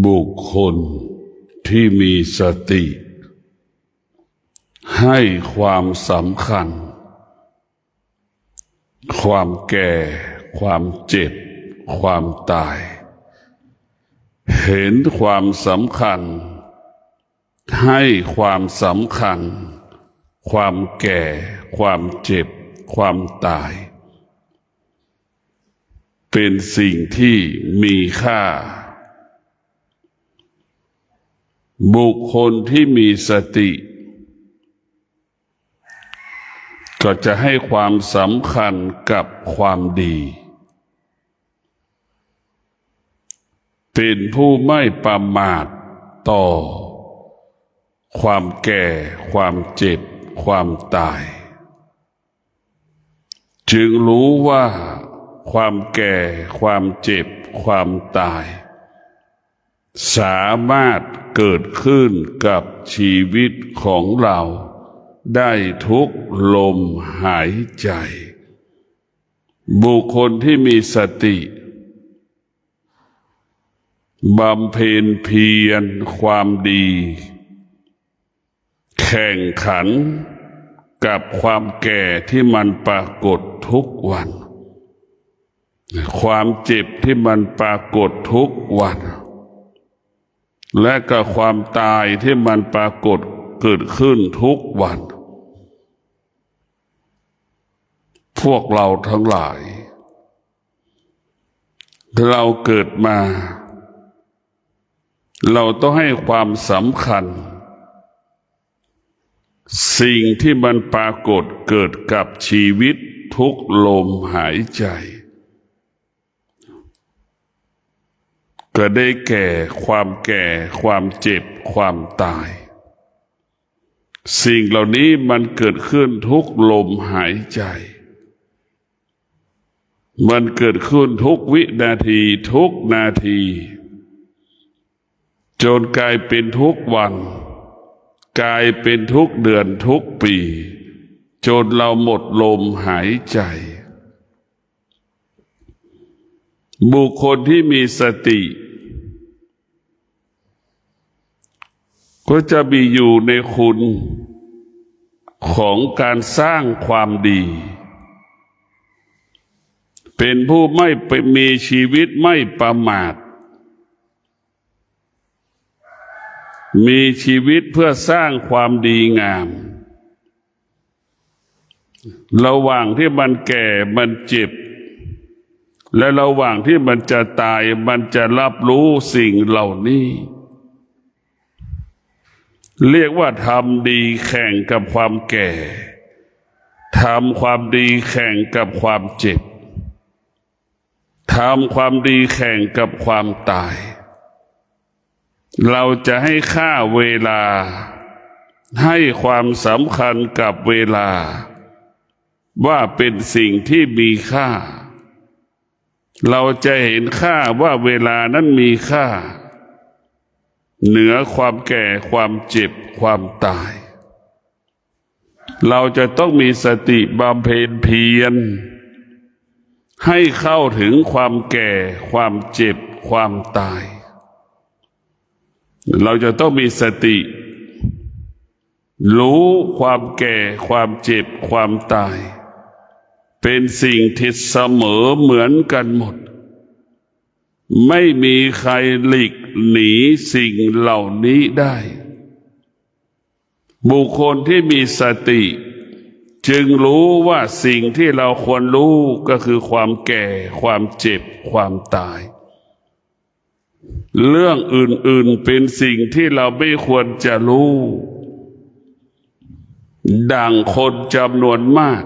บุคคลที่มีสติให้ความสำคัญความแก่ความเจ็บความตายเห็นความสำคัญให้ความสำคัญความแก่ความเจ็บความตายเป็นสิ่งที่มีค่าบุคคลที่มีสติก็จะให้ความสำคัญกับความดีเป็นผู้ไม่ประมาทต่อความแก่ความเจ็บความตายจึงรู้ว่าความแก่ความเจ็บความตายสามารถเกิดขึ้นกับชีวิตของเราได้ทุกลมหายใจบุคคลที่มีสติบำเพ็ญเพียรความดีแข่งขันกับความแก่ที่มันปรากฏทุกวันความเจ็บที่มันปรากฏทุกวันและก็ความตายที่มันปรากฏเกิดขึ้นทุกวันพวกเราทั้งหลายเราเกิดมาเราต้องให้ความสำคัญสิ่งที่มันปรากฏเกิดกับชีวิตทุกลมหายใจก็ได้แก่ความแก่ความเจ็บความตายสิ่งเหล่านี้มันเกิดขึ้นทุกลมหายใจมันเกิดขึ้นทุกวินาทีทุกนาทีจนกลายเป็นทุกวันกลายเป็นทุกเดือนทุกปีจนเราหมดลมหายใจบุคคลที่มีสติก็จะมีอยู่ในคุณของการสร้างความดีเป็นผู้ไม่ไปมีชีวิตไม่ประมาทมีชีวิตเพื่อสร้างความดีงามระหว่างที่มันแก่มันเจ็บและระหว่างที่มันจะตายมันจะรับรู้สิ่งเหล่านี้เรียกว่าทำดีแข่งกับความแก่ทำความดีแข่งกับความเจ็บทำความดีแข่งกับความตายเราจะให้ค่าเวลาให้ความสำคัญกับเวลาว่าเป็นสิ่งที่มีค่าเราจะเห็นค่าว่าเวลานั้นมีค่าเหนือความแก่ความเจ็บความตายเราจะต้องมีสติบำเพ็ญเพียรให้เข้าถึงความแก่ความเจ็บความตายเราจะต้องมีสติรู้ความแก่ความเจ็บความตายเป็นสิ่งที่เสมอเหมือนกันหมดไม่มีใครหลีกหนีสิ่งเหล่านี้ได้บุคคลที่มีสติจึงรู้ว่าสิ่งที่เราควรรู้ก็คือความแก่ความเจ็บความตายเรื่องอื่นๆเป็นสิ่งที่เราไม่ควรจะรู้ดังคนจำนวนมาก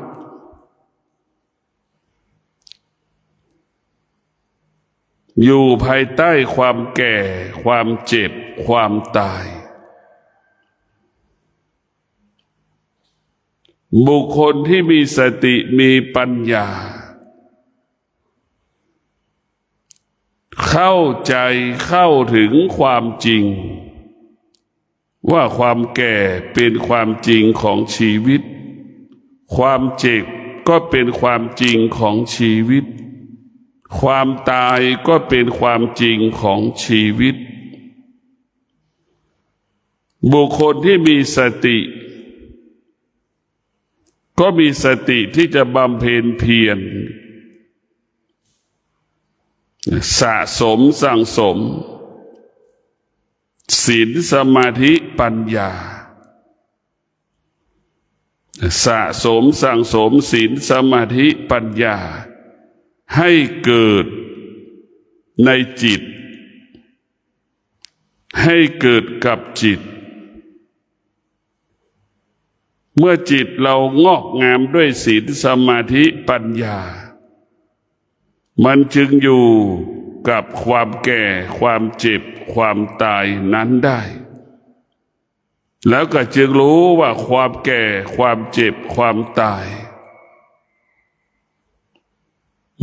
อยู่ภายใต้ความแก่ความเจ็บความตายบุคคลที่มีสติมีปัญญาเข้าใจเข้าถึงความจริงว่าความแก่เป็นความจริงของชีวิตความเจ็บก็เป็นความจริงของชีวิต ความตายก็เป็นความจริงของชีวิตบุคคลที่มีสติก็มีสติที่จะบำเพ็ญเพียรสะสมสั่งสมศีลสมาธิปัญญาสะสมสั่งสมศีลสมาธิปัญญาให้เกิดในจิตให้เกิดกับจิตเมื่อจิตเรางอกงามด้วยศีลสมาธิปัญญามันจึงอยู่กับความแก่ความเจ็บความตายนั้นได้แล้วก็จึงรู้ว่าความแก่ความเจ็บความตาย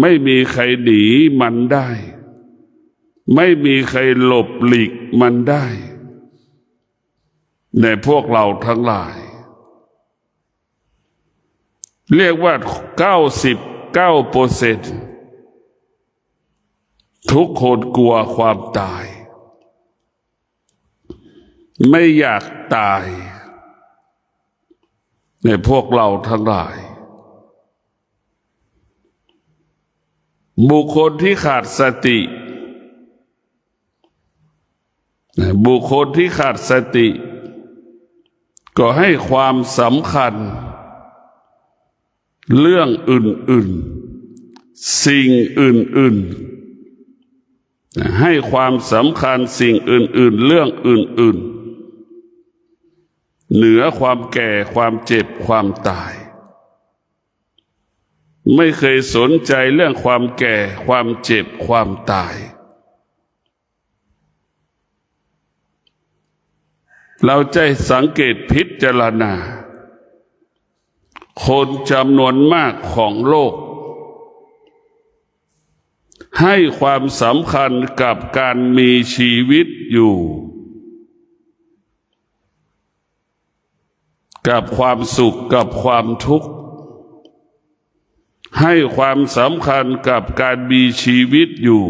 ไม่มีใครหนีมันได้ไม่มีใครหลบหลีกมันได้ในพวกเราทั้งหลายเรียกว่า99%ทุกคนกลัวความตายไม่อยากตายในพวกเราทั้งหลายบุคคลที่ขาดสติบุคคลที่ขาดสติก็ให้ความสำคัญเรื่องอื่นๆสิ่งอื่นๆให้ความสำคัญสิ่งอื่นๆเรื่องอื่นๆเหนือความแก่ความเจ็บความตายไม่เคยสนใจเรื่องความแก่ความเจ็บความตายเราจะสังเกตพิจารณาคนจำนวนมากของโลกให้ความสำคัญกับการมีชีวิตอยู่กับความสุขกับความทุกข์ให้ความสำคัญกับการมีชีวิตอยู่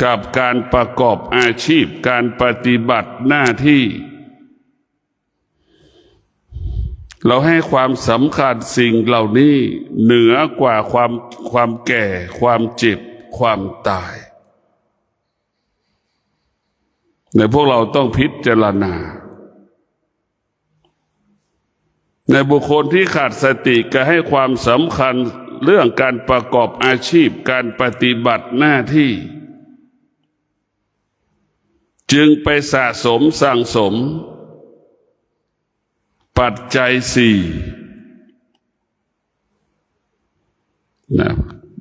กับการประกอบอาชีพการปฏิบัติหน้าที่เราให้ความสำคัญสิ่งเหล่านี้เหนือกว่าความแก่ความเจ็บความตายในพวกเราต้องพิจารณาในบุคคลที่ขาดสติก็ให้ความสำคัญเรื่องการประกอบอาชีพการปฏิบัติหน้าที่จึงไปสะสมสั่งสมปัจจัยสี่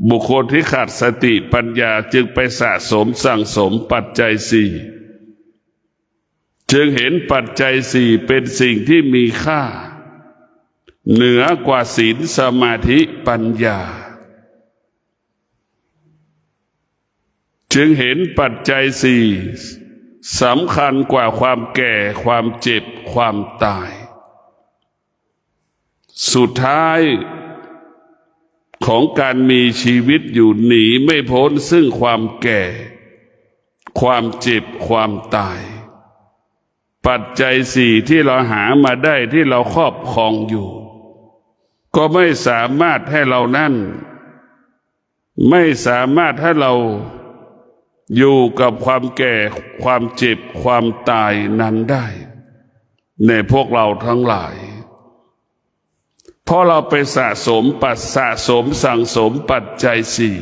บุคคลที่ขาดสติปัญญาจึงไปสะสมสั่งสมปัจจัยสี่จึงเห็นปัจจัยสี่เป็นสิ่งที่มีค่าเหนือกว่าศีลสมาธิปัญญาจึงเห็นปัจจัยสี่สำคัญกว่าความแก่ความเจ็บความตายสุดท้ายของการมีชีวิตอยู่หนีไม่พ้นซึ่งความแก่ความเจ็บความตายปัจจัยสี่ที่เราหามาได้ที่เราครอบครองอยู่ก็ไม่สามารถให้เรานั่นไม่สามารถให้เราอยู่กับความแก่ความเจ็บความตายนั้นได้ในพวกเราทั้งหลายเพราะเราไปสะสมสั่งสมปัจจัยสี่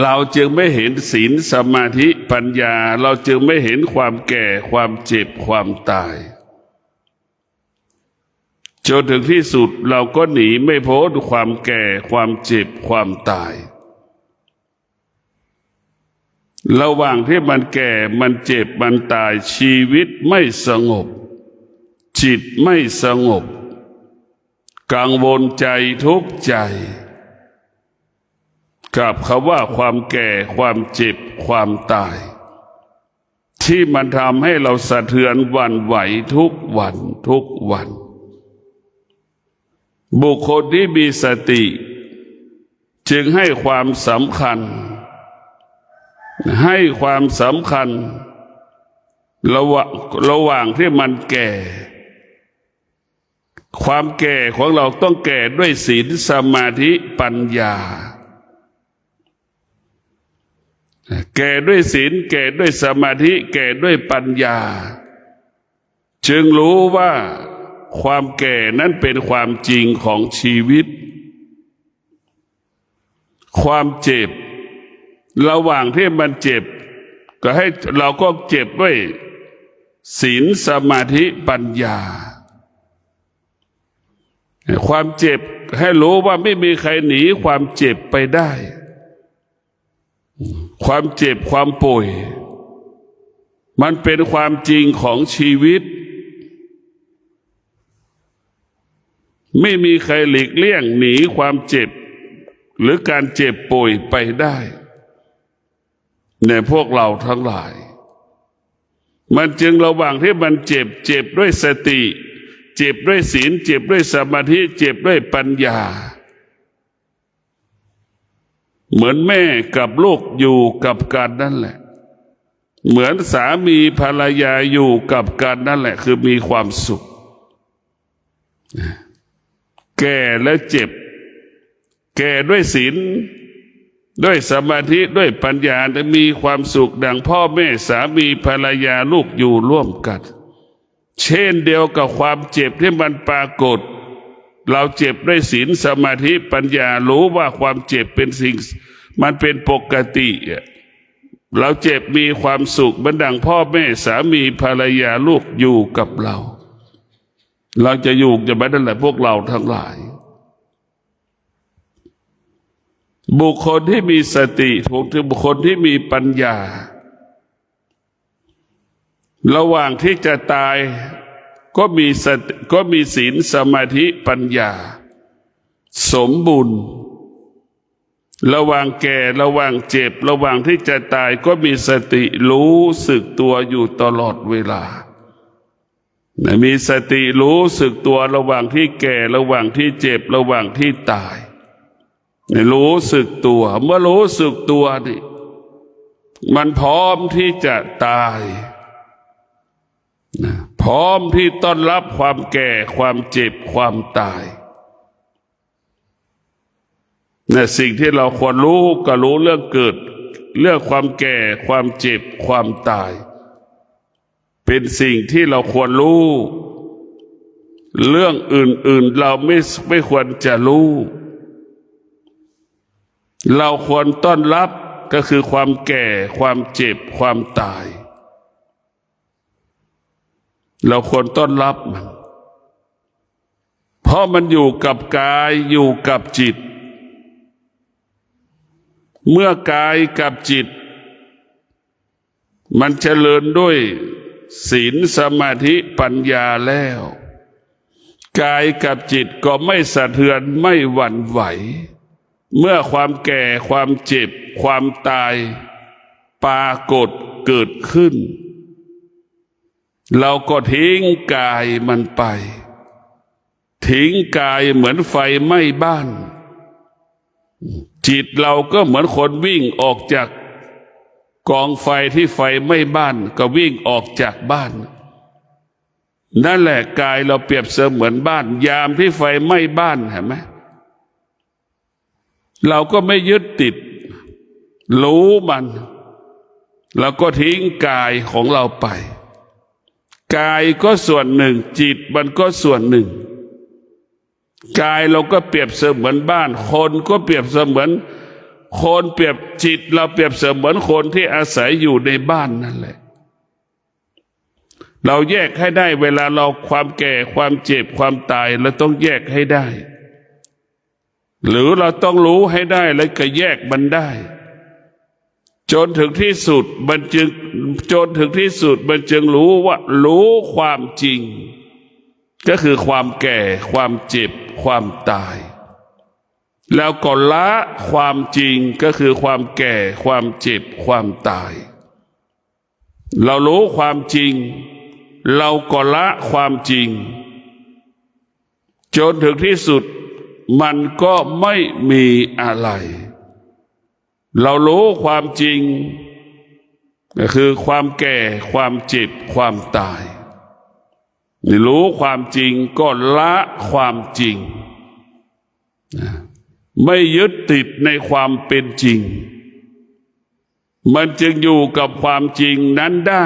เราจึงไม่เห็นศีลสมาธิปัญญาเราจึงไม่เห็นความแก่ความเจ็บความตายจนถึงที่สุดเราก็หนีไม่พ้นความแก่ความเจ็บความตายระหว่างที่มันแก่มันเจ็บมันตายชีวิตไม่สงบจิตไม่สงบกังวลใจทุกข์ใจกับคำว่าความแก่ความเจ็บความตายที่มันทำให้เราสะเทือนหวั่นไหวทุกวันทุกวันบุคคลที่มีสติ จึงให้ความสำคัญระหว่างที่มันแก่ ความแก่ของเราต้องแก่ด้วยศีลสมาธิปัญญาแก่ด้วยศีลแก่ด้วยสมาธิแก่ด้วยปัญญาจึงรู้ว่าความแก่นั้นเป็นความจริงของชีวิตความเจ็บระหว่างที่มันเจ็บก็ให้เราก็เจ็บด้วยศีลสมาธิปัญญาความเจ็บให้รู้ว่าไม่มีใครหนีความเจ็บไปได้ความเจ็บความป่วยมันเป็นความจริงของชีวิตไม่มีใครหลีกเลี่ยงหนีความเจ็บหรือการเจ็บป่วยไปได้ในพวกเราทั้งหลายมันจึงระหว่างที่มันเจ็บด้วยสติเจ็บด้วยศีลเจ็บด้วยสมาธิเจ็บด้วยปัญญาเหมือนแม่กับลูกอยู่กับกันนั่นแหละเหมือนสามีภรรยาอยู่กับกันนั่นแหละคือมีความสุขแก่และเจ็บแก่ด้วยศีลด้วยสมาธิด้วยปัญญาจะมีความสุขดังพ่อแม่สามีภรรยาลูกอยู่ร่วมกันเช่นเดียวกับความเจ็บที่มันปรากฏเราเจ็บด้วยศีลสมาธิปัญญารู้ว่าความเจ็บเป็นสิ่งมันเป็นปกติเราเจ็บมีความสุขเหมือนดังพ่อแม่สามีภรรยาลูกอยู่กับเราจะอยู่จะไม่ได้แหละพวกเราทั้งหลายบุคคลที่มีสติบุคคลที่มีปัญญาระหว่างที่จะตายก็มีศีลสมาธิปัญญาสมบูรณ์ระหว่างแก่ระหว่างเจ็บระหว่างที่จะตายก็มีสติรู้สึกตัวอยู่ตลอดเวลามีสติรู้สึกตัวระหว่างที่แก่ระหว่างที่เจ็บระหว่างที่ตายรู้สึกตัวเมื่อรู้สึกตัวนี่มันพร้อมที่จะตายพร้อมที่ต้อนรับความแก่ความเจ็บความตายสิ่งที่เราควรรู้ก็รู้เรื่องเกิดเรื่องความแก่ความเจ็บความตายเป็นสิ่งที่เราควรรู้เรื่องอื่นๆเราไม่ควรจะรู้เราควรต้อนรับก็คือความแก่ความเจ็บความตายเราควรต้อนรับมันเพราะมันอยู่กับกายอยู่กับจิตเมื่อกายกับจิตมันเจริญด้วยศีลสมาธิปัญญาแล้วกายกับจิตก็ไม่สะเทือนไม่หวั่นไหวเมื่อความแก่ความเจ็บความตายปรากฏเกิดขึ้นเราก็ทิ้งกายมันไปทิ้งกายเหมือนไฟไหม้บ้านจิตเราก็เหมือนคนวิ่งออกจากกองไฟที่ไฟไหม้บ้านก็วิ่งออกจากบ้านนั่นแหละกายเราเปรียบเสมือนบ้านยามที่ไฟไหม้บ้านเห็นไหมเราก็ไม่ยึดติดรู้มันแล้วก็ทิ้งกายของเราไปกายก็ส่วนหนึ่งจิตมันก็ส่วนหนึ่งกายเราก็เปรียบเสมือนบ้านคนก็เปรียบเสมือนคนเปรียบจิตเราเปรียบเสมือนคนที่อาศัยอยู่ในบ้านนั่นแหละเราแยกให้ได้เวลาเราความแก่ความเจ็บความตายเราต้องแยกให้ได้หรือเราต้องรู้ให้ได้แล้วก็แยกมันได้จนถึงที่สุดมันจึงรู้ว่ารู้ความจริงก็คือความแก่ความเจ็บความตายแล้วก็ละความจริงก็คือความแก่ความเจ็บความตายเรารู้ความจริงเราก็ละความจริงจนถึงที่สุด มันก็ไม่มีอะไรเรารู้ความจริงก็คือความแก่ความเจ็บความตายรู้ความจริงก็ละความจริงไม่ยึดติดในความเป็นจริงมันจึงอยู่กับความจริงนั้นได้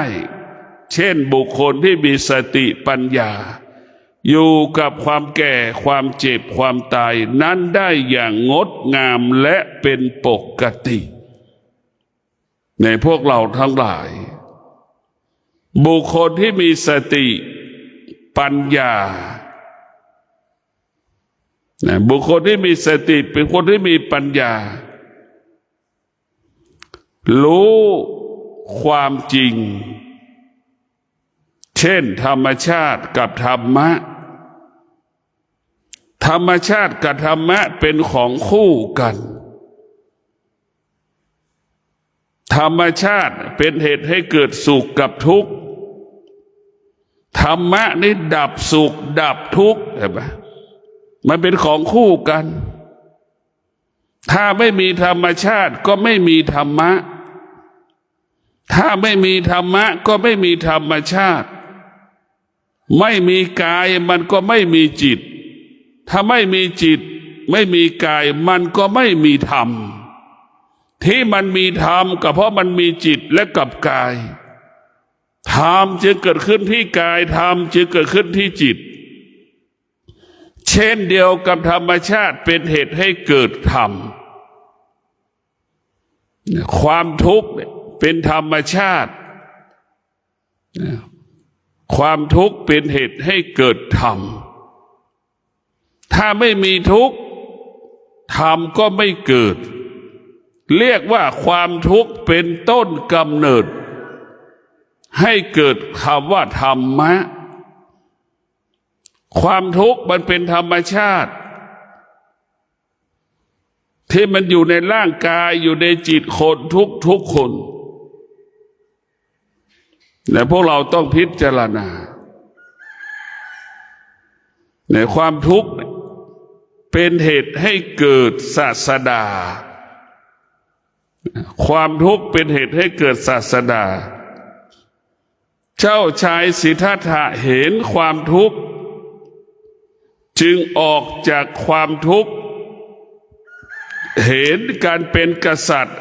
เช่นบุคคลที่มีสติปัญญาอยู่กับความแก่ความเจ็บความตายนั้นได้อย่างงดงามและเป็นปกติในพวกเราทั้งหลายบุคคลที่มีสติปัญญาบุคคลที่มีสติเป็นคนที่มีปัญญารู้ความจริงเช่นธรรมชาติกับธรรมะธรรมชาติกับธรรมะเป็นของคู่กันธรรมชาติเป็นเหตุให้เกิดสุขกับทุกข์ธรรมะนี่ดับสุขดับทุกข์เห็นไหมมันเป็นของคู่กันถ้าไม่มีธรรมชาติก็ไม่มีธรรมะถ้าไม่มีธรรมะก็ไม่มีธรรมชาติไม่มีกายมันก็ไม่มีจิตถ้าไม่มีจิตไม่มีกายมันก็ไม่มีธรรมที่มันมีธรรมก็เพราะมันมีจิตและกับกายธรรมจึงเกิดขึ้นที่กายธรรมจึงเกิดขึ้นที่จิตเช่นเดียวกับธรรมชาติเป็นเหตุให้เกิดธรรมความทุกข์เป็นธรรมชาติความทุกข์เป็นเหตุให้เกิดธรรมถ้าไม่มีทุกข์ธรรมก็ไม่เกิดเรียกว่าความทุกข์เป็นต้นกำเนิดให้เกิดคำว่าธรรมะความทุกข์มันเป็นธรรมชาติที่มันอยู่ในร่างกายอยู่ในจิตคนทุกคนแต่พวกเราต้องพิจารณาในความทุกข์เป็นเหตุให้เกิดศาสดาความทุกข์เป็นเหตุให้เกิดศาสดาเจ้าชายสิทธัตถะเห็นความทุกข์จึงออกจากความทุกข์เห็นการเป็นกษัตริย์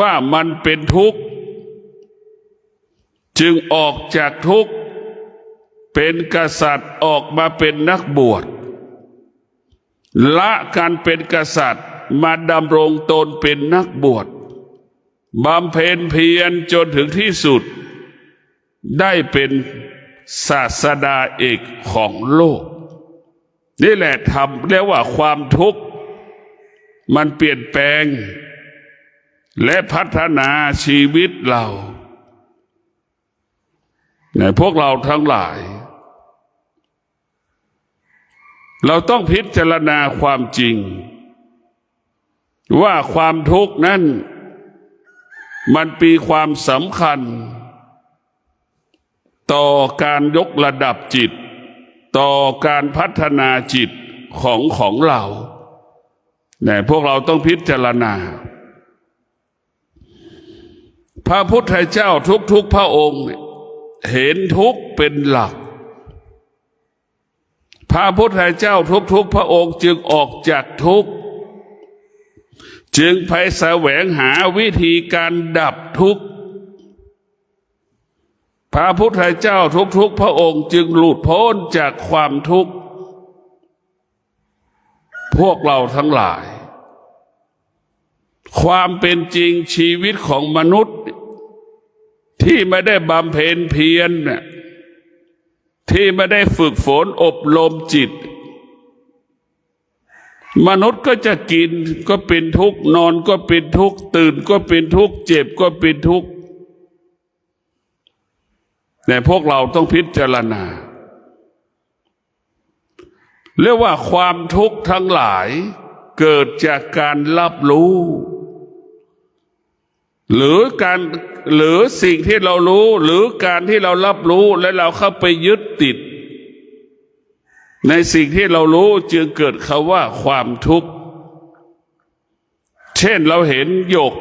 ว่ามันเป็นทุกข์จึงออกจากทุกข์เป็นกษัตริย์ออกมาเป็นนักบวชละการเป็นกษัตริย์มาดำรงตนเป็นนักบวชบำเพ็ญเพียรจนถึงที่สุดได้เป็นศาสดาเอกของโลกนี่แหละทำเรียกว่าความทุกข์มันเปลี่ยนแปลงและพัฒนาชีวิตเราในพวกเราทั้งหลายเราต้องพิจารณาความจริงว่าความทุกข์นั้นมันมีความสำคัญต่อการยกระดับจิตต่อการพัฒนาจิตของเราเนี่ยพวกเราต้องพิจารณาพระพุทธเจ้าทุกพระองค์เห็นทุกข์เป็นหลักพระพุทธเจ้าทุกพระองค์จึงออกจากทุกข์จึงไปแสวงหาวิธีการดับทุกข์พระพุทธเจ้าทุกพระองค์จึงหลุดพ้นจากความทุกข์พวกเราทั้งหลายความเป็นจริงชีวิตของมนุษย์ที่ไม่ได้บำเพ็ญเพียรที่ไม่ได้ฝึกฝนอบรมจิตมนุษย์ก็จะกินก็เป็นทุกข์นอนก็เป็นทุกข์ตื่นก็เป็นทุกข์เจ็บก็เป็นทุกข์แต่พวกเราต้องพิจารณาเรียกว่าความทุกข์ทั้งหลายเกิดจากการรับรู้หรือสิ่งที่เรารู้หรือการที่เรารับรู้และเราเข้าไปยึดติด ในสิ่งที่เรารู้จึงเกิดคำว่าความทุกข์เช่นเราเห็นหยก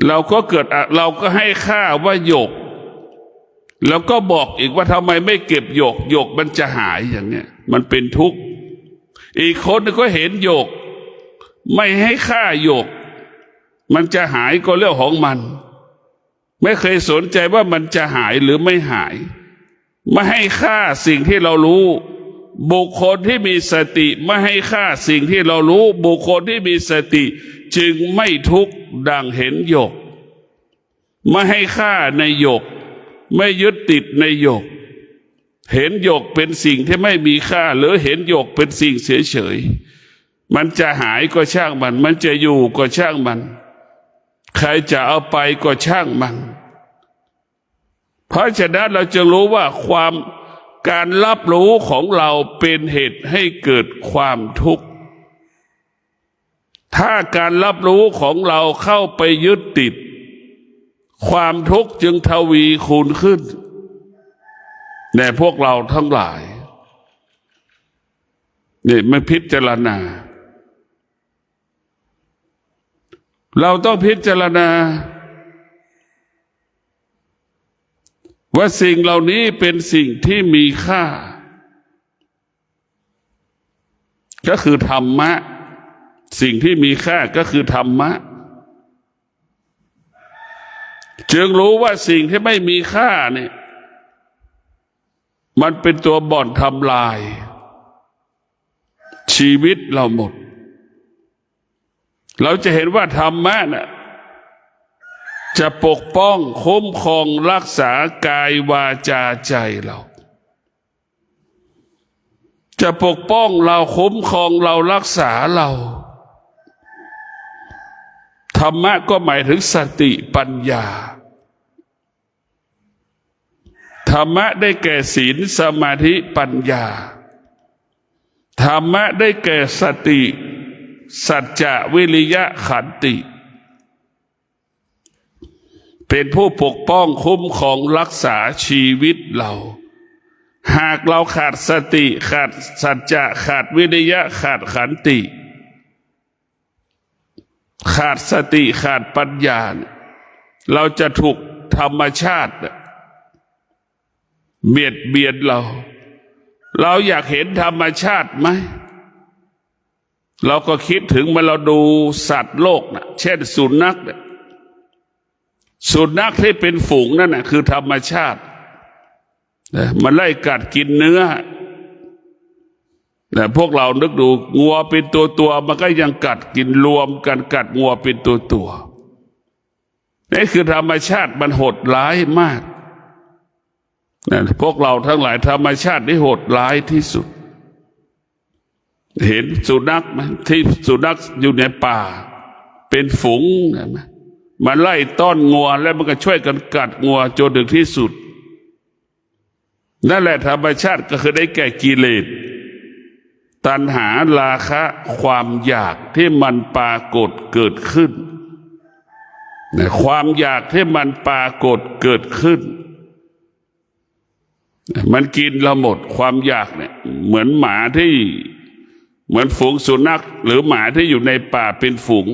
เราก็ให้ค่าว่าหยกแล้วก็บอกอีกว่าทำไมไม่เก็บหยกหยกมันจะหายอย่างเนี้ยมันเป็นทุกข์อีกคนก็เห็นหยกไม่ให้ค่าหยกมันจะหายก็เรื่องของมันไม่เคยสนใจว่ามันจะหายหรือไม่หายไม่ให้ค่าสิ่งที่เรารู้บุคคลที่มีสติไม่ให้ค่าสิ่งที่เรารู้บุคคลที่มีสติจึงไม่ทุกข์ดังเห็นหยกไม่ให้ค่าในหยกไม่ยึดติดในหยกเห็นหยกเป็นสิ่งที่ไม่มีค่าหรือเห็นหยกเป็นสิ่งเฉยๆมันจะหายก็ช่างมันจะอยู่ก็ช่างมันใครจะเอาไปก็ช่างมันเพราะฉะนั้นเราจะรู้ว่าการรับรู้ของเราเป็นเหตุให้เกิดความทุกข์ถ้าการรับรู้ของเราเข้าไปยึดติดความทุกข์จึงทวีคูณขึ้นแด่พวกเราทั้งหลายนี่ไม่พิจารณาเราต้องพิจารณาว่าสิ่งเหล่านี้เป็นสิ่งที่มีค่าก็คือธรรมะสิ่งที่มีค่าก็คือธรรมะจึงรู้ว่าสิ่งที่ไม่มีค่าเนี่ยมันเป็นตัวบ่อนทำลายชีวิตเราหมดเราจะเห็นว่าธรรมะน่ะจะปกป้องคุ้มครองรักษากายวาจาใจเราจะปกป้องเราคุ้มครองเรารักษาเราธรรมะก็หมายถึงสติปัญญาธรรมะได้แก่ศีลสมาธิปัญญาธรรมะได้แก่สติสัจจะวิริยะขันติเป็นผู้ปกป้องคุ้มครองรักษาชีวิตเราหากเราขาดสติขาดสัจจะขาดวิริยะขาดขันติขาดสติขาดปัญญาเราจะถูกธรรมชาติเบียดเบียนเราอยากเห็นธรรมชาติไหมเราก็คิดถึงเมื่อเราดูสัตว์โลกนะเช่นสุนัขที่เป็นฝูงนั่นนะคือธรรมชาติมันไล่กัดกินเนื้อแต่พวกเรานึกดูงัวเป็นตัวมันก็ยังกัดกินรวมกันกัดงัวเป็นตัวนี่คือธรรมชาติมันโหดร้ายมากพวกเราทั้งหลายธรรมชาติที่โหดร้ายที่สุดเห็นสุนัขไหมที่สุนัขอยู่ในป่าเป็นฝูงมันไล่ต้อนงัวแล้วมันก็ช่วยกันกัดงัวจนถึงที่สุดนั่นแหละธรรมชาติก็คือได้แก่กิเลสตัณหาราคะความอยากที่มันปรากฏเกิดขึ้นความอยากที่มันปรากฏเกิดขึ้นมันกินเราหมดความอยากเนี่ยเหมือนหมาที่เหมือนฝูงสุนัขหรือหมาที่อยู่ในป่าเป็นฝูง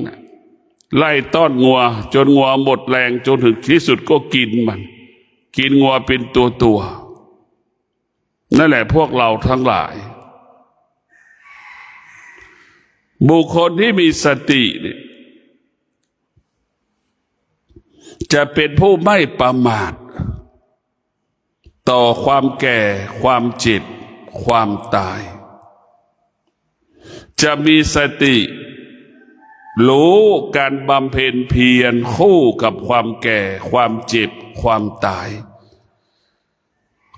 ไล่ต้อนงัวจนงัวหมดแรงจนถึงที่สุดก็กินมันกินงัวเป็นตัวนั่นแหละพวกเราทั้งหลายบุคคลที่มีสติเนี่ยจะเป็นผู้ไม่ประมาทต่อความแก่ความเจ็บความตายจะมีสติรู้การบำเพ็ญเพียรคู่กับความแก่ความเจ็บความตาย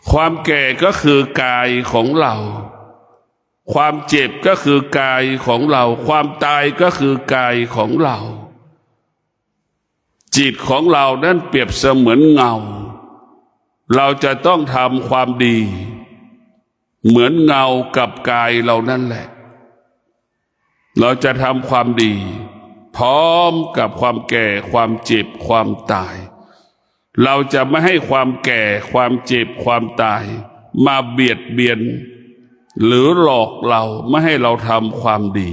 ความแก่ก็คือกายของเราความเจ็บก็คือกายของเราความตายก็คือกายของเราจิตของเรานั้นเปรียบเสมือนเงาเราจะต้องทำความดีเหมือนเงากับกายเรานั่นแหละเราจะทำความดีพร้อมกับความแก่ความเจ็บความตาย เราจะไม่ให้ความแก่ความเจ็บความตายมาเบียดเบียนหรือหลอกเราไม่ให้เราทำความดี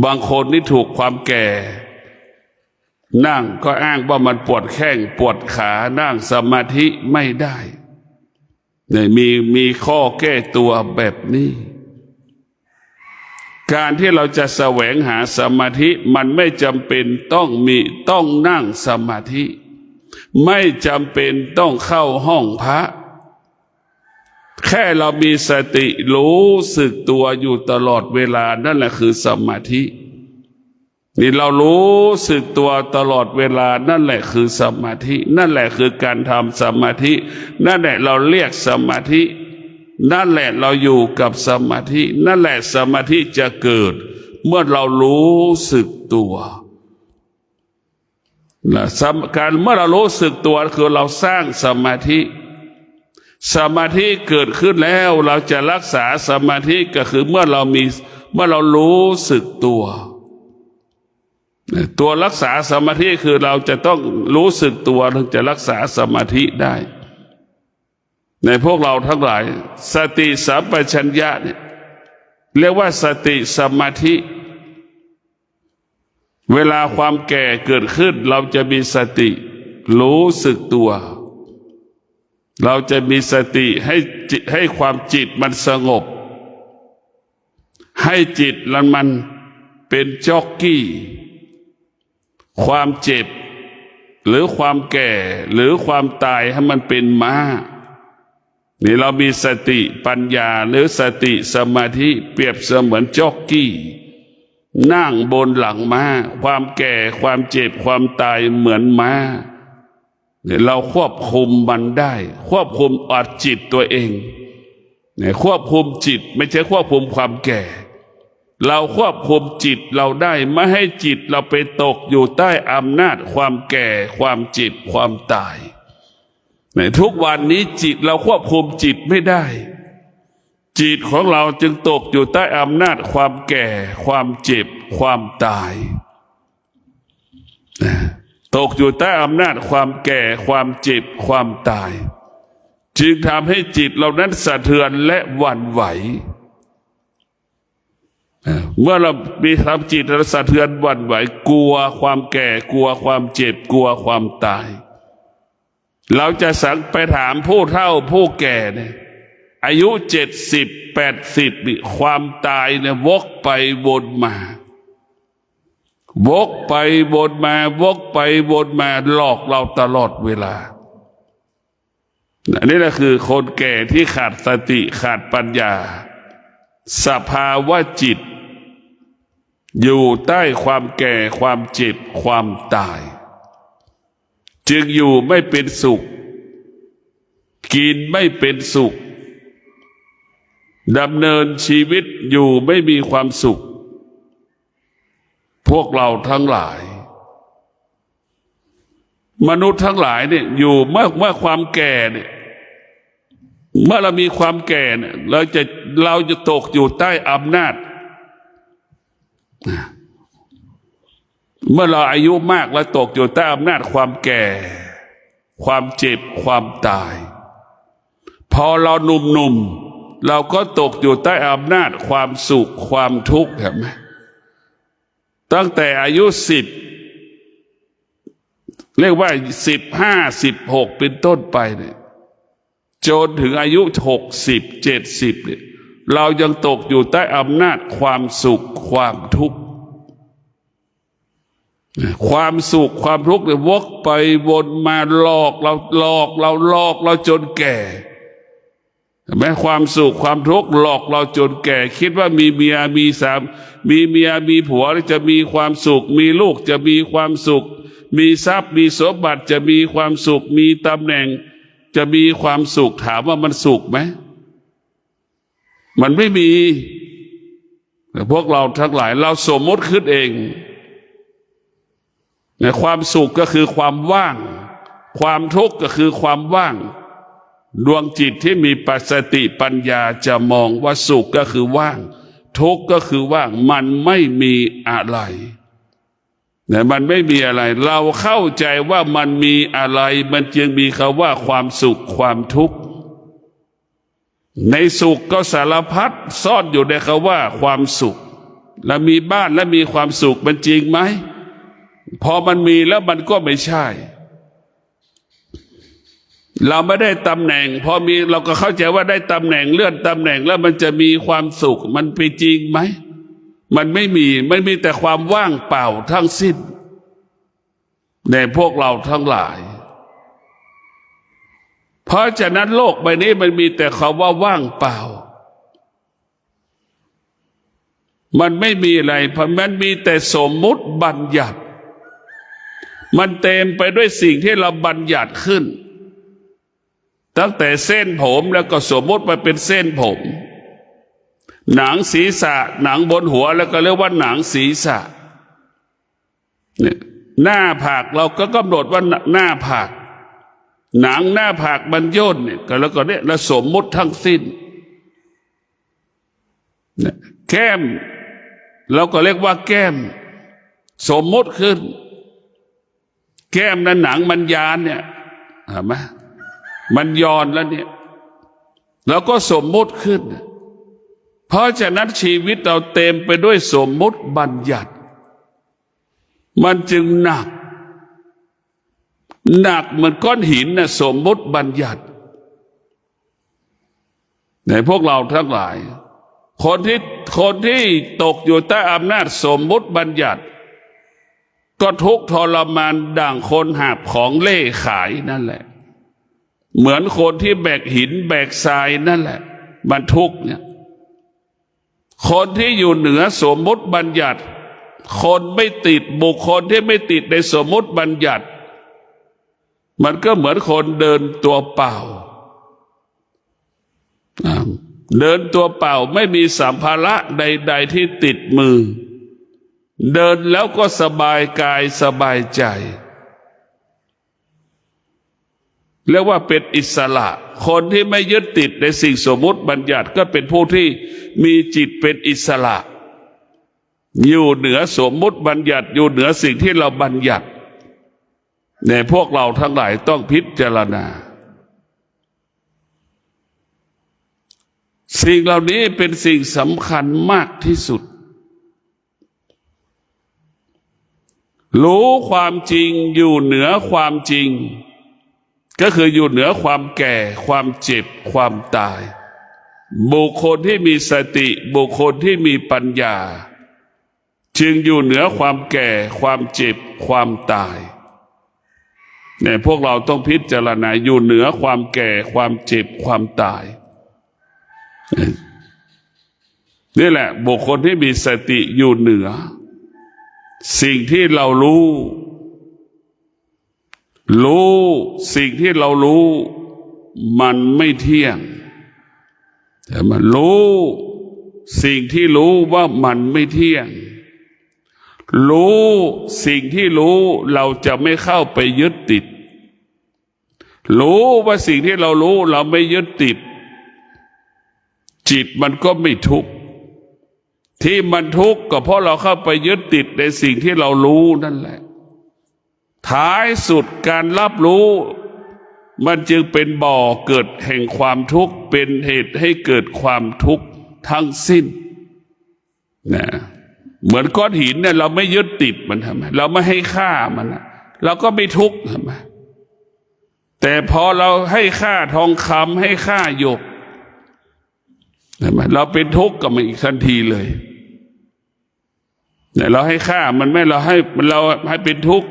บางคนนี่ถูกความแก่นั่งก็อ้างว่ามันปวดแข้งปวดขานั่งสมาธิไม่ได้เนี่ยมีข้อแก้ตัวแบบนี้การที่เราจะแสวงหาสมาธิมันไม่จำเป็นต้องนั่งสมาธิไม่จำเป็นต้องเข้าห้องพระแค่เรามีสติรู้สึกตัวอยู่ตลอดเวลานั่นแหละคือสมาธินี่เรารู้สึกตัวตลอดเวลานั่นแหละคือสมาธินั่นแหละคือการทำสมาธินั่นแหละเราเรียกสมาธินั่นแหละเราอยู่กับสมาธินั่นแหละสมาธิจะเกิดเมื่อเรารู้สึกตัวการเมื่อเรารู้สึกตัวคือเราสร้างสมาธิสมาธิเกิดขึ้นแล้วเราจะรักษาสมาธิก็คือเมื่อเรารู้สึกตัวรักษาสมาธิคือเราจะต้องรู้สึกตัวถึงจะรักษาสมาธิได้ในพวกเราทั้งหลายสติสัมปชัญญะเนี่ยเรียกว่าสติสมาธิเวลาความแก่เกิดขึ้นเราจะมีสติรู้สึกตัวเราจะมีสติให้ความจิตมันสงบให้จิตมันเป็นจ็อกกี้ความเจ็บหรือความแก่หรือความตายให้มันเป็นม้านี่เรามีสติปัญญาหรือสติสมาธิเปรียบเสมือนจ็อกกี้นั่งบนหลังม้าความแก่ความเจ็บความตายเหมือนม้าเนี่ยเราควบคุมมันได้ควบคุมอัดจิตตัวเองเนี่ยควบคุมจิตไม่ใช่ควบคุมความแก่เราควบคุมจิตเราได้ไม่ให้จิตเราไปตกอยู่ใต้อำนาจความแก่ความเจ็บความตายในทุกวันนี้จิตเราควบคุมจิตไม่ได้จิตของเราจึงตกอยู่ใต้อำนาจความแก่ความเจ็บความตายตกอยู่ใต้อำนาจความแก่ความเจ็บความตายจึงทำให้จิตเรานั้นสะเทือนและหวั่นไหวเมื่อเรามีทำจิตเราสะเทือนหวั่นไหวกลัวความแก่กลัวความเจ็บกลัวความตายเราจะสังไปถามผู้เฒ่าผู้แก่เนี่ยอายุ70-80นี่ความตายเนี่ยวกไปวนมาวกไปวนมาวกไปวนมาหลอกเราตลอดเวลานี่แหละคือคนแก่ที่ขาดสติขาดปัญญาสภาวะจิตอยู่ใต้ความแก่ความเจ็บความตายจึงอยู่ไม่เป็นสุขกินไม่เป็นสุขดำเนินชีวิตอยู่ไม่มีความสุขพวกเราทั้งหลายมนุษย์ทั้งหลายเนี่ยอยู่เมื่อความแก่เนี่ยเมื่อเรามีความแก่เนี่ยเราจะตกอยู่ใต้อำนาจเมื่อเราอายุมากแล้วตกอยู่ใต้อำนาจความแก่ความเจ็บความตายพอเราหนุ่มๆเราก็ตกอยู่ใต้อำนาจความสุขความทุกข์เห็นไหมตั้งแต่อายุ10เรียกว่า15-16เป็นต้นไปเนี่ยจนถึงอายุ60-70เนี่ยเรายังตกอยู่ใต้อำนาจความสุขความทุกข์ความสุขความทุกข์เนี่ยวกไปวนมาหลอกเราจนแก่แม้ความสุขความทุกข์หลอกเราจนแก่คิดว่ามีเมียมีสามีเมียมีผัวจะมีความสุขมีลูกจะมีความสุขมีทรัพย์มีสมบัติจะมีความสุขมีตำแหน่งจะมีความสุขถามว่ามันสุขไหมมันไม่มีแต่พวกเราทั้งหลายเราสมมติขึ้นเองความสุขก็คือความว่างความทุกข์ก็คือความว่างดวงจิตที่มีปัสติปัญญาจะมองว่าสุขก็คือว่างทุกข์ก็คือว่างมันไม่มีอะไร แต่มันไม่มีอะไรเราเข้าใจว่ามันมีอะไรมันจึงมีคำว่าความสุขความทุกข์ในสุขก็สารพัดซ่อนอยู่ในคำว่าความสุขแล้วมีบ้านและมีความสุขมันจริงไหมพอมันมีแล้วมันก็ไม่ใช่เราไม่ได้ตำแหน่งพอมีเราก็เข้าใจว่าได้ตำแหน่งเลื่อนตำแหน่งแล้วมันจะมีความสุขมันเป็นจริงไหมมันไม่มีแต่ความว่างเปล่าทั้งสิ้นในพวกเราทั้งหลายเพราะฉะนั้นโลกใบนี้มันมีแต่คำว่าว่างเปล่ามันไม่มีอะไรเพราะมันมีแต่สมมุติบัญญัติมันเต็มไปด้วยสิ่งที่เราบัญญัติขึ้นตั้งแต่เส้นผมแล้วก็สมมติมาเป็นเส้นผมหนังศีรษะหนังบนหัวแล้วก็เรียกว่าหนังศีรษะเนี่ยหน้าผากเราก็กำหนดว่าหน้าผากหนังหน้าผากมันย่นเนี่ยแล้วก็เนี่ยเราสมมุติทั้งสิ้นแก้มเราก็เรียกว่าแก้มสมมุติขึ้นแก้มนั้นหนังมันยานเนี่ยเห็นไหมมันย้อนแล้วเนี่ยแล้วก็สมมุติขึ้นเพราะฉะนั้นชีวิตเราเต็มไปด้วยสมมุติบัญญัติมันจึงหนักเหมือนก้อนหินนะสมมุติบัญญัติในพวกเราทั้งหลายคนที่ตกอยู่ใต้อำนาจสมมุติบัญญัติก็ทุกข์ทรมานดั่งคนหาบของเล่ขายนั่นแหละเหมือนคนที่แบกหินแบกทรายนั่นแหละมันทุกข์เนี่ยคนที่อยู่เหนือสมมุติบัญญัติคนไม่ติดบุคคลที่ไม่ติดในสมมุติบัญญัติมันก็เหมือนคนเดินตัวเปล่าเดินตัวเปล่าไม่มีสัมภาระใดๆที่ติดมือเดินแล้วก็สบายกายสบายใจเรียกว่าเป็นอิสระคนที่ไม่ยึดติดในสิ่งสมมุติบัญญัติก็เป็นผู้ที่มีจิตเป็นอิสระอยู่เหนือสมมุติบัญญัติอยู่เหนือสิ่งที่เราบัญญัติในพวกเราทั้งหลายต้องพิจารณาสิ่งเหล่านี้เป็นสิ่งสำคัญมากที่สุดรู้ความจริงอยู่เหนือความจริงก็คืออยู่เหนือความแก่ความเจ็บความตายบุคคลที่มีสติบุคคลที่มีปัญญาจึงอยู่เหนือความแก่ความเจ็บความตายเนี่ยพวกเราต้องพิจารณาอยู่เหนือความแก่ความเจ็บความตายนี่แหละบุคคลที่มีสติอยู่เหนือสิ่งที่เรารู้สิ่งที่เรารู้มันไม่เที่ยงแต่มันรู้สิ่งที่รู้ว่ามันไม่เที่ยงรู้สิ่งที่รู้เราจะไม่เข้าไปยึดติดรู้ว่าสิ่งที่เรารู้เราไม่ยึดติดจิตมันก็ไม่ทุกข์ที่มันทุกข์ก็เพราะเราเข้าไปยึดติดในสิ่งที่เรารู้นั่นแหละท้ายสุดการรับรู้มันจึงเป็นบ่อเกิดแห่งความทุกข์เป็นเหตุให้เกิดความทุกข์ทั้งสิ้นนะเหมือนก้อนหินเนี่ยเราไม่ยึดติดมันทำไมเราไม่ให้ค่ามันเราก็ไม่ทุกข์ทำไมแต่พอเราให้ค่าทองคำให้ค่าหยกทำไมเราเป็นทุกข์กับมันอีกทันทีเลยเนี่ยเราให้ค่ามันไม่เราให้เป็นทุกข์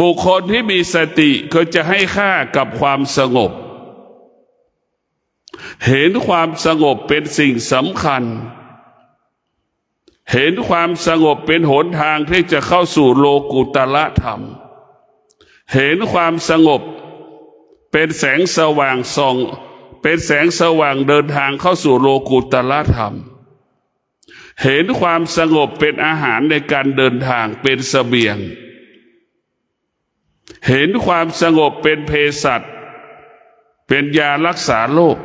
บุคคลที่มีสติก็จะให้ค่ากับความสงบเห็นความสงบเป็นสิ่งสำคัญเห็นความสงบเป็นหนทางที่จะเข้าสู่โลกุตละธรรมเห็นความสงบเป็นแสงสว่างส่องเป็นแสงสว่างเดินทางเข้าสู่โลกุตละธรรมเห็นความสงบเป็นอาหารในการเดินทางเป็นเสบียงเห็นความสงบเป็นเภสัชเป็นยารักษาโรค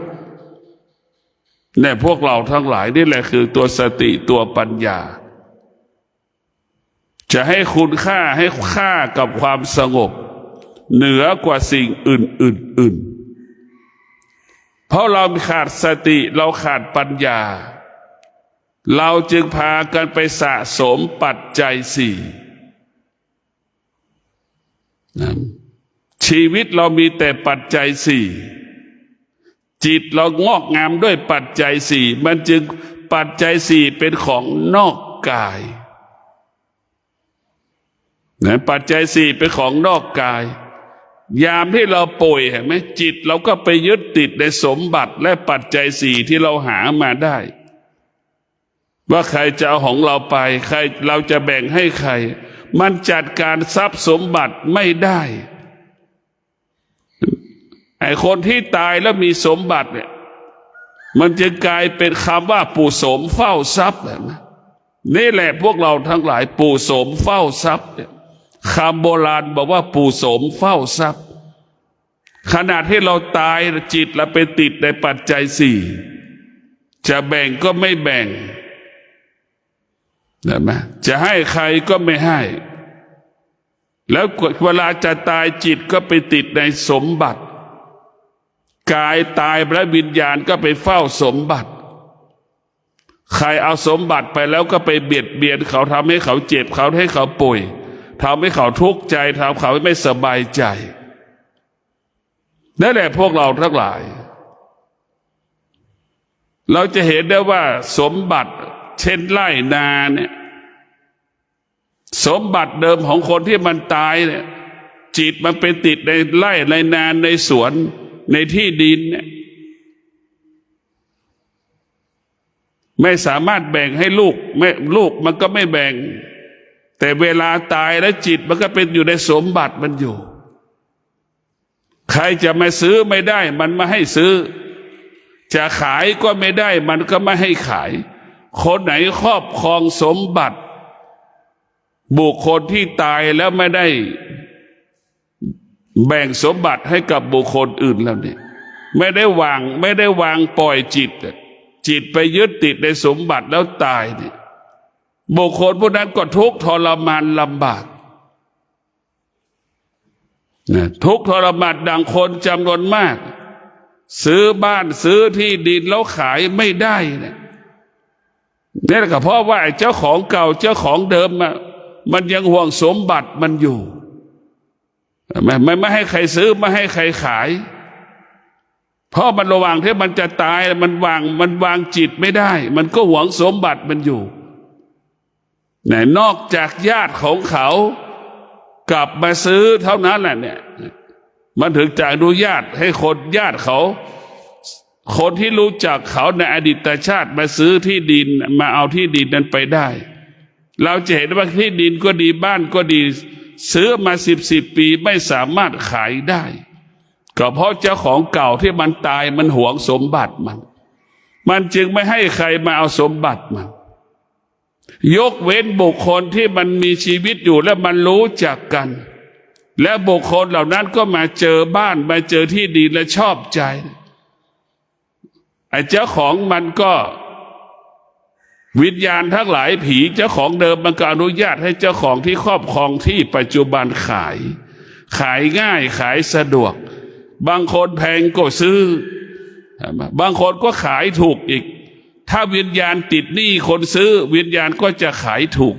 เนี่ยพวกเราทั้งหลายนี่แหละคือตัวสติตัวปัญญา จะให้คุณค่าให้ค่ากับความสงบเหนือกว่าสิ่งอื่นเพราะเราขาดสติเราขาดปัญญาเราจึงพากันไปสะสมปัจจัยสี่ชีวิตเรามีแต่ปัจจัยสี่จิตเรางอกงามด้วยปัจจัยสี่มันจึงปัจจัยสี่เป็นของนอกกายปัจจัยสี่เป็นของนอกกายยามที่เราป่วยเห็นไหมจิตเราก็ไปยึดติดในสมบัติและปัจจัยสี่ที่เราหามาได้ว่าใครจะเอาของเราไปใครเราจะแบ่งให้ใครมันจัดการทรัพย์สมบัติไม่ได้ไอ้คนที่ตายแล้วมีสมบัติเนี่ยมันจะกลายเป็นคำว่าปู่โสมเฝ้าทรัพย์แบบนั้นนี่แหละพวกเราทั้งหลายปู่โสมเฝ้าทรัพย์เนี่ยคำโบราณบอกว่าปู่โสมเฝ้าทรัพย์ขณะที่เราตายจิตเราไปติดในปัจจัยสี่จะแบ่งก็ไม่แบ่งเห็นไหมจะให้ใครก็ไม่ให้แล้วเวลาจะตายจิตก็ไปติดในสมบัติกายตายแล้ววิญญาณก็ไปเฝ้าสมบัติใครเอาสมบัติไปแล้วก็ไปเบียดเบียนเขาทำให้เขาเจ็บเขาให้เขาป่วยทำให้เขาทุกข์ใจทำเขาไม่สบายใจนั่นแหละพวกเราทั้งหลายเราจะเห็นได้ว่าสมบัติเช่นไร่นาเนี่ยสมบัติเดิมของคนที่มันตายเนี่ยจิตมันไปติดในไร่ในนาในสวนในที่ดินเนี่ยไม่สามารถแบ่งให้ลูกมันก็ไม่แบ่งแต่เวลาตายแล้วจิตมันก็เป็นอยู่ในสมบัติมันอยู่ใครจะมาซื้อไม่ได้มันไม่ให้ซื้อจะขายก็ไม่ได้มันก็ไม่ให้ขายคนไหนครอบครองสมบัติบุคคลที่ตายแล้วไม่ได้แบ่งสมบัติให้กับบุคคลอื่นแล้วเนี่ยไม่ได้วางปล่อยจิตไปยึดติดในสมบัติแล้วตายเนี่ยบุคคลพวกนั้นก็ทุกข์ทรมานลำบากทุกข์ทรมานดังคนจำนวนมากซื้อบ้านซื้อที่ดินแล้วขายไม่ได้เนี่ยนี่ก็เพราะว่าเจ้าของเก่าเจ้าของเดิมมันยังห่วงสมบัติมันอยู่ไม่ให้ใครซื้อไม่ให้ใครขายเพราะมันระหว่างที่มันจะตายมันวางจิตไม่ได้มันก็หวงสมบัติมันอยู่นอกจากญาติของเขากลับมาซื้อเท่านั้นแหละเนี่ยมันถึงจะอนุญาตให้คนญาติเขาคนที่รู้จักเขาในอดีตชาติมาซื้อที่ดินมาเอาที่ดินนั้นไปได้เราจะเห็นว่าที่ดินก็ดีบ้านก็ดีซื้อมา10 ปีไม่สามารถขายได้ก็เพราะเจ้าของเก่าที่มันตายมันหวงสมบัติมันจึงไม่ให้ใครมาเอาสมบัติมันยกเว้นบุคคลที่มันมีชีวิตอยู่และมันรู้จักกันและบุคคลเหล่านั้นก็มาเจอบ้านมาเจอที่ดินและชอบใจไอ้เจ้าของมันก็วิญญาณทั้งหลายผีเจ้าของเดิมมันก็อนุญาตให้เจ้าของที่ครอบครองที่ปัจจุบันขายง่ายขายสะดวกบางคนแพงก็ซื้อบางคนก็ขายถูกอีกถ้าวิญญาณติดหนี้คนซื้อวิญญาณก็จะขายถูก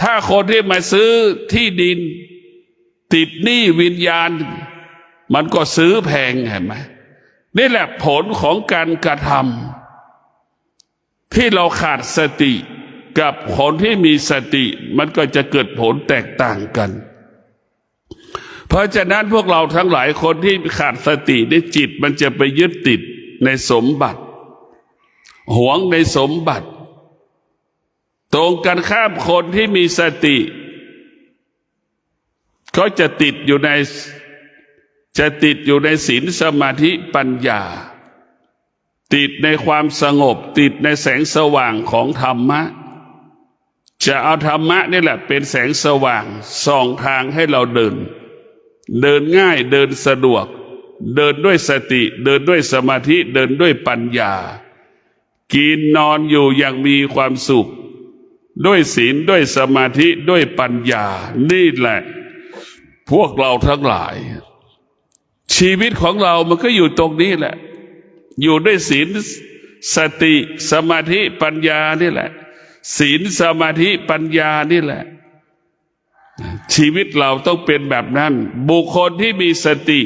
ถ้าคนที่มาซื้อที่ดินติดหนี้วิญญาณมันก็ซื้อแพงเห็นไหมนี่แหละผลของการกระทำที่เราขาดสติกับคนที่มีสติมันก็จะเกิดผลแตกต่างกันเพราะฉะนั้นพวกเราทั้งหลายคนที่ขาดสติในจิตมันจะไปยึดติดในสมบัติหวงในสมบัติตรงกันข้ามคนที่มีสติก็จะติดอยู่ในศีลสมาธิปัญญาติดในความสงบติดในแสงสว่างของธรรมะจะเอาธรรมะนี่แหละเป็นแสงสว่างส่องทางให้เราเดินง่ายเดินสะดวกเดินด้วยสติเดินด้วยสมาธิเดินด้วยปัญญากินนอนอยู่อย่างมีความสุข ด้วยศีลด้วยสมาธิด้วยปัญญานี่แหละพวกเราทั้งหลายชีวิตของเรามันก็อยู่ตรงนี้แหละอยู่ด้วยศีลสติสมาธิปัญญานี่แหละศีลสมาธิปัญญานี่แหละชีวิตเราต้องเป็นแบบนั้นบุคคลที่มีสติ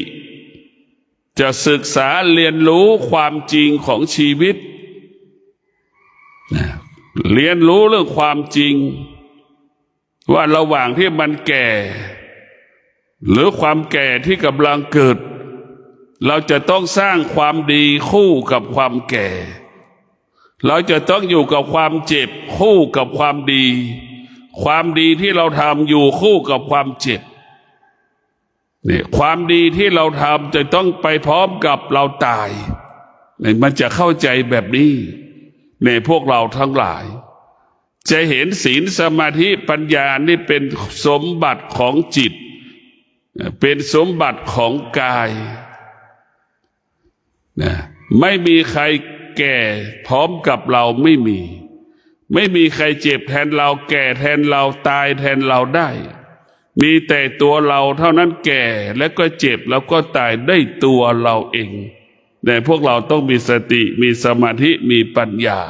จะศึกษาเรียนรู้ความจริงของชีวิตเรียนรู้เรื่องความจริงว่าระหว่างที่มันแก่หรือความแก่ที่กำลังเกิดเราจะต้องสร้างความดีคู่กับความแก่เราจะต้องอยู่กับความเจ็บคู่กับความดีความดีที่เราทำอยู่คู่กับความเจ็บเนี่ยความดีที่เราทำจะต้องไปพร้อมกับเราตายเนี่ยมันจะเข้าใจแบบนี้ในพวกเราทั้งหลายจะเห็นศีลสมาธิปัญญานี่เป็นสมบัติของจิตเป็นสมบัติของกายนะไม่มีใครแก่พร้อมกับเราไม่มีใครเจ็บแทนเราแก่แทนเราตายแทนเราได้มีแต่ตัวเราเท่านั้นแก่แล้วก็เจ็บแล้วก็ตายได้ตัวเราเองแต่พวกเราต้องมีสติมีสมาธิมีปัญญา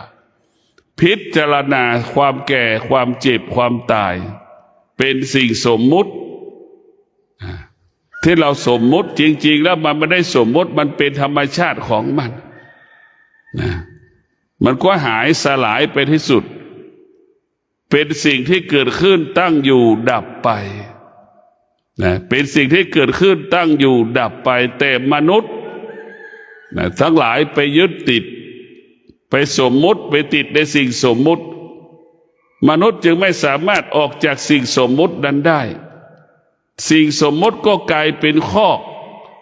พิจารณาความแก่ความเจ็บความตายเป็นสิ่งสมมุติที่เราสมมุติจริงๆแล้วมันไม่ได้สมมุติมันเป็นธรรมชาติของมันนะมันก็หายสลายไปที่สุดเป็นสิ่งที่เกิดขึ้นตั้งอยู่ดับไปนะเป็นสิ่งที่เกิดขึ้นตั้งอยู่ดับไปแต่มนุษย์นะทั้งหลายไปยึดติดไปสมมุติไปติดในสิ่งสมมุติมนุษย์จึงไม่สามารถออกจากสิ่งสมมุตินั้นได้สิ่งสมมุติก็กลายเป็นข้อ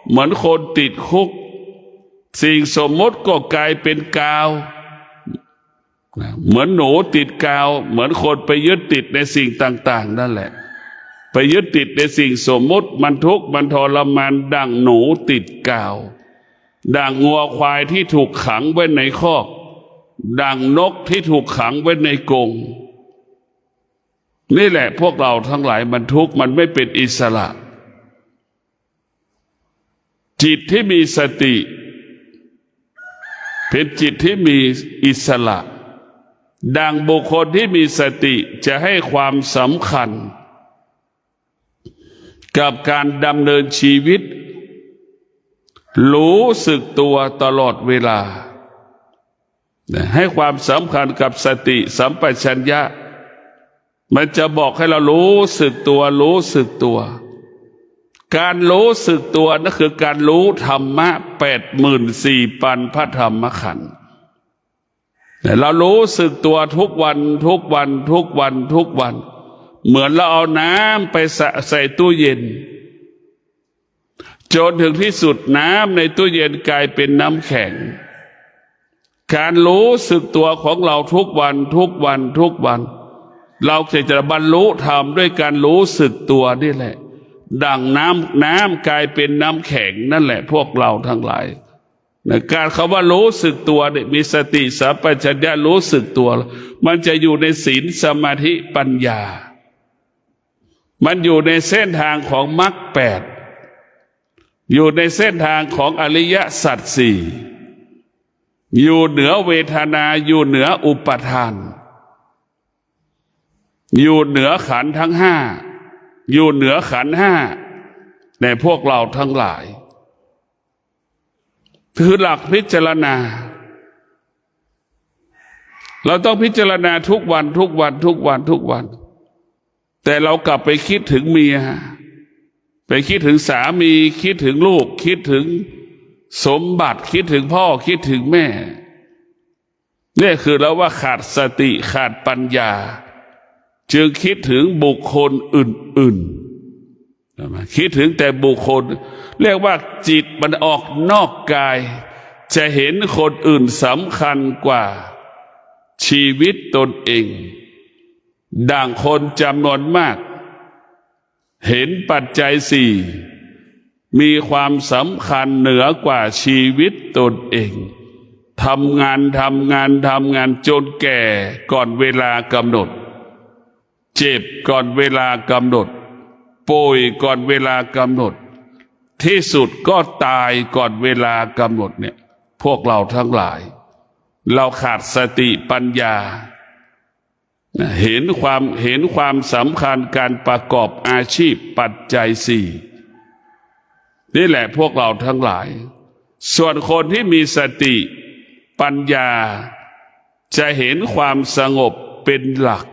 เหมือนคนติดคุกสิ่งสมมุติก็กลายเป็นกาวเหมือนหนูติดกาวเหมือนคนไปยึดติดในสิ่งต่างๆนั่นแหละไปยึดติดในสิ่งสมมุติมันทุกข์มันทรมานดังหนูติดกาวดังงัวควายที่ถูกขังไว้ในคอกดังนกที่ถูกขังไว้ในกรงนี่แหละพวกเราทั้งหลายมันทุกข์มันไม่เป็นอิสระจิตที่มีสติเป็นจิตที่มีอิสระดังบุคคลที่มีสติจะให้ความสำคัญกับการดำเนินชีวิตรู้สึกตัวตลอดเวลาให้ความสำคัญกับสติสัมปชัญญะมันจะบอกให้เรารู้สึกตัวรู้สึกตัวการรู้สึกตัวนั่นคือการรู้ธรรมะ84,000พระธรรมขันธ์เรารู้สึกตัวทุกวันทุกวันทุกวันทุกวันเหมือนเราเอาน้ำไปใส่ตู้เย็นจนถึงที่สุดน้ำในตู้เย็นกลายเป็นน้ำแข็งการรู้สึกตัวของเราทุกวันทุกวันทุกวันเราจะบรรลุธรรมด้วยการรู้สึกตัวนี่แหละดังน้ำกลายเป็นน้ำแข็งนั่นแหละพวกเราทั้งหลายการคำว่ารู้สึกตัวเนี่ยมีสติสัมปชัญญะรู้สึกตัวมันจะอยู่ในศีลสมาธิปัญญามันอยู่ในเส้นทางของมรรค8อยู่ในเส้นทางของอริยสัจ4อยู่เหนือเวทนาอยู่เหนืออุปทานอยู่เหนือขันธ์ทั้ง5อยู่เหนือขันธ์5ในพวกเราทั้งหลายคือหลักพิจารณาเราต้องพิจารณาทุกวันทุกวันทุกวันทุกวันแต่เรากลับไปคิดถึงเมียไปคิดถึงสามีคิดถึงลูกคิดถึงสมบัติคิดถึงพ่อคิดถึงแม่นี่คือเราว่าขาดสติขาดปัญญาจึงคิดถึงบุคคลอื่นๆคิดถึงแต่บุคคลเรียกว่าจิตมันออกนอกกายจะเห็นคนอื่นสำคัญกว่าชีวิตตนเองดังคนจำนวนมากเห็นปัจจัย4มีความสำคัญเหนือกว่าชีวิตตนเองทำงานจนแก่ก่อนเวลากำหนด เจ็บก่อนเวลากำหนดป่วยก่อนเวลากำหนดที่สุดก็ตายก่อนเวลากำหนดเนี่ยพวกเราทั้งหลายเราขาดสติปัญญาเห็นความสำคัญการประกอบอาชีพปัจจัยสี่นี่แหละพวกเราทั้งหลายส่วนคนที่มีสติปัญญาจะเห็นความสงบเป็นหลัก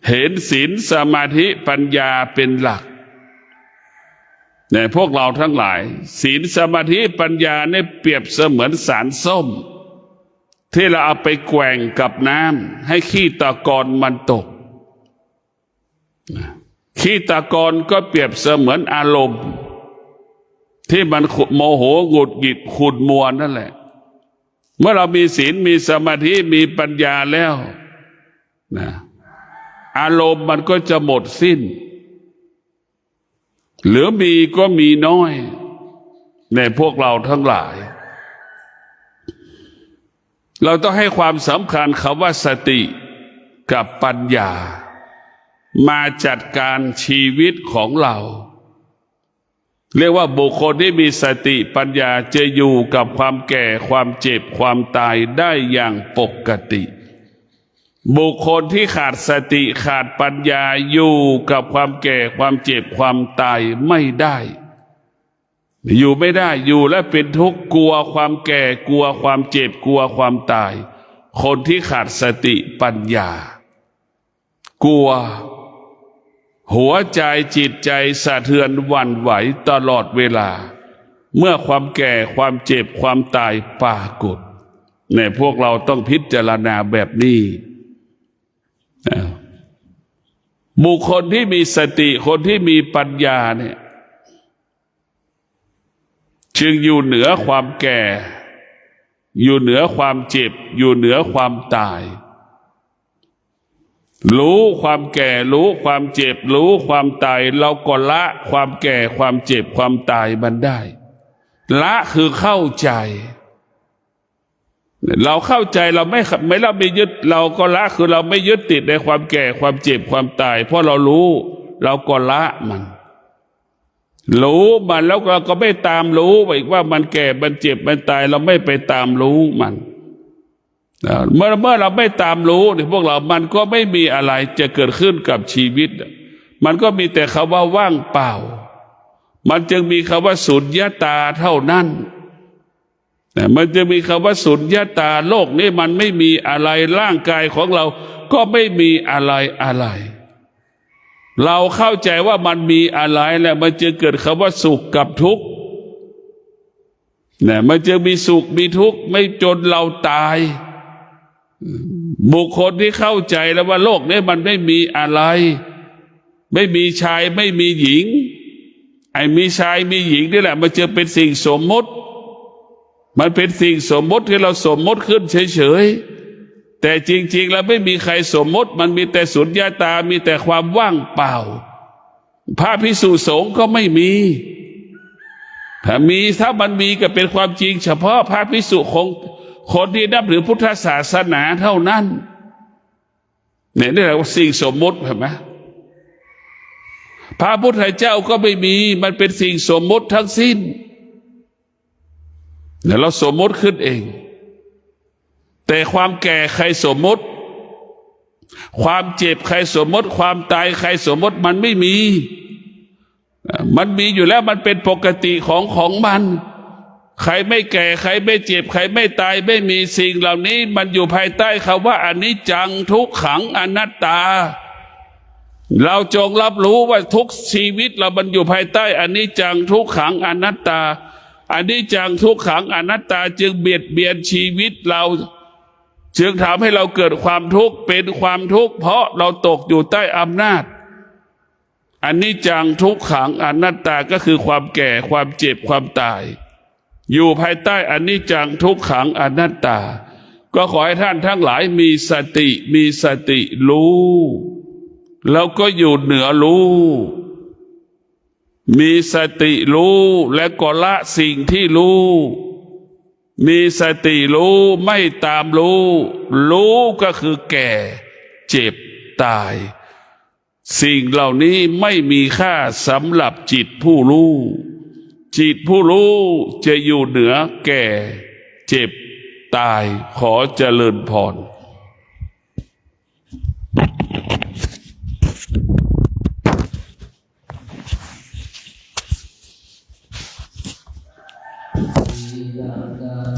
เห็นศีลสมาธิปัญญาเป็นหลักเนี่ยพวกเราทั้งหลายศีลสมาธิปัญญาเนี่ยเปรียบเสมือนสารส้มที่เราเอาไปแกว่งกับน้ำให้ขี้ตะกอนมันตกขี้ตะกอนก็เปรียบเสมือนอารมณ์ที่มันโมโหหงุดหงิดขุ่นมัวนั่นแหละเมื่อเรามีศีลมีสมาธิมีปัญญาแล้วนะอารมณ์มันก็จะหมดสิ้นเหลือมีก็มีน้อยในพวกเราทั้งหลายเราต้องให้ความสำคัญคำว่าสติกับปัญญามาจัดการชีวิตของเราเรียกว่าบุคคลที่มีสติปัญญาจะอยู่กับความแก่ความเจ็บความตายได้อย่างปกติบุคคลที่ขาดสติขาดปัญญาอยู่กับความแก่ความเจ็บความตายไม่ได้อยู่ไม่ได้อยู่และเป็นทุกข์กลัวความแก่กลัวความเจ็บกลัวความตายคนที่ขาดสติปัญญากลัวหัวใจจิตใจสะเทือนหวั่นไหวตลอดเวลาเมื่อความแก่ความเจ็บความตายปรากฏเนี่ยพวกเราต้องพิจารณาแบบนี้บุคคลที่มีสติคนที่มีปัญญาเนี่ยจึงอยู่เหนือความแก่อยู่เหนือความเจ็บอยู่เหนือความตายรู้ความแก่รู้ความเจ็บรู้ความตายเราก็ละความแก่ความเจ็บความตายมันได้ละคือเข้าใจเราเข้าใจเราไม่เราไม่ยึดเราก็ละคือเราไม่ยึดติดในความแก่ความเจ็บความตายเพราะเรารู้เราก็ละมันรู้มันแล้วเราก็ไม่ตามรู้อีกว่ามันแก่มันเจ็บมันตายเราไม่ไปตามรู้มันเมื่อเราไม่ตามรู้เนี่ยพวกเรามันก็ไม่มีอะไรจะเกิดขึ้นกับชีวิตมันก็มีแต่คำว่าว่างเปล่ามันจึงมีคำว่าสุญญตาเท่านั้นมันจะมีคำว่าสุญญตาโลกนี้มันไม่มีอะไรร่างกายของเราก็ไม่มีอะไรเราเข้าใจว่ามันมีอะไรแล้วมันจะเกิดคำว่าสุขกับทุกข์มันจะมีสุขมีทุกข์ไม่จนเราตายบุคคลที่เข้าใจแล้วว่าโลกนี้มันไม่มีอะไรไม่มีชายไม่มีหญิงไอ้มีชายมีหญิงนี่แหละมันจะเป็นสิ่งสมมติมันเป็นสิ่งสมมติที่เราสมมติขึ้นเฉยๆแต่จริงๆแล้วไม่มีใครสมมติมันมีแต่สุญญตามีแต่ความว่างเปล่าพระภิกษุสงฆ์ก็ไม่มีถ้ามันมีก็เป็นความจริงเฉพาะพระภิกษุของคนที่นับถือพุทธศาสนาเท่านั้นเนี่ยนี่แหละว่าสิ่งสมมติเห็นไหมพระพุทธเจ้าก็ไม่มีมันเป็นสิ่งสมมติทั้งสิ้นเนี่ยเราสมมติขึ้นเองแต่ความแก่ใครสมมติความเจ็บใครสมมติความตายใครสมมติมันไม่มีมันมีอยู่แล้วมันเป็นปกติของมันใครไม่แก่ใครไม่เจ็บใครไม่ตายไม่มีสิ่งเหล่านี้มันอยู่ภายใต้คำว่าอนิจจังทุกขังอนัตตาเราจงรับรู้ว่าทุกชีวิตเรามันอยู่ภายใต้อนิจจังทุกขังอนัตตาอนิจจังทุกขังอนัตตาจึงเบียดเบียนชีวิตเราจึงทำให้เราเกิดความทุกข์เป็นความทุกข์เพราะเราตกอยู่ใต้อำนาจอนิจจังทุกขังอนัตตาก็คือความแก่ความเจ็บความตายอยู่ภายใต้อนิจจังทุกขังอนัตตาก็ขอให้ท่านทั้งหลายมีสติรู้แล้วก็อยู่เหนือรู้มีสติรู้และก็ละสิ่งที่รู้มีสติรู้ไม่ตามรู้ก็คือแก่เจ็บ ตาย สิ่งเหล่านี้ไม่มีค่าสำหรับจิตผู้รู้ จิตผู้รู้จะอยู่เหนือแก่เจ็บตายขอเจริญพรสีลังกา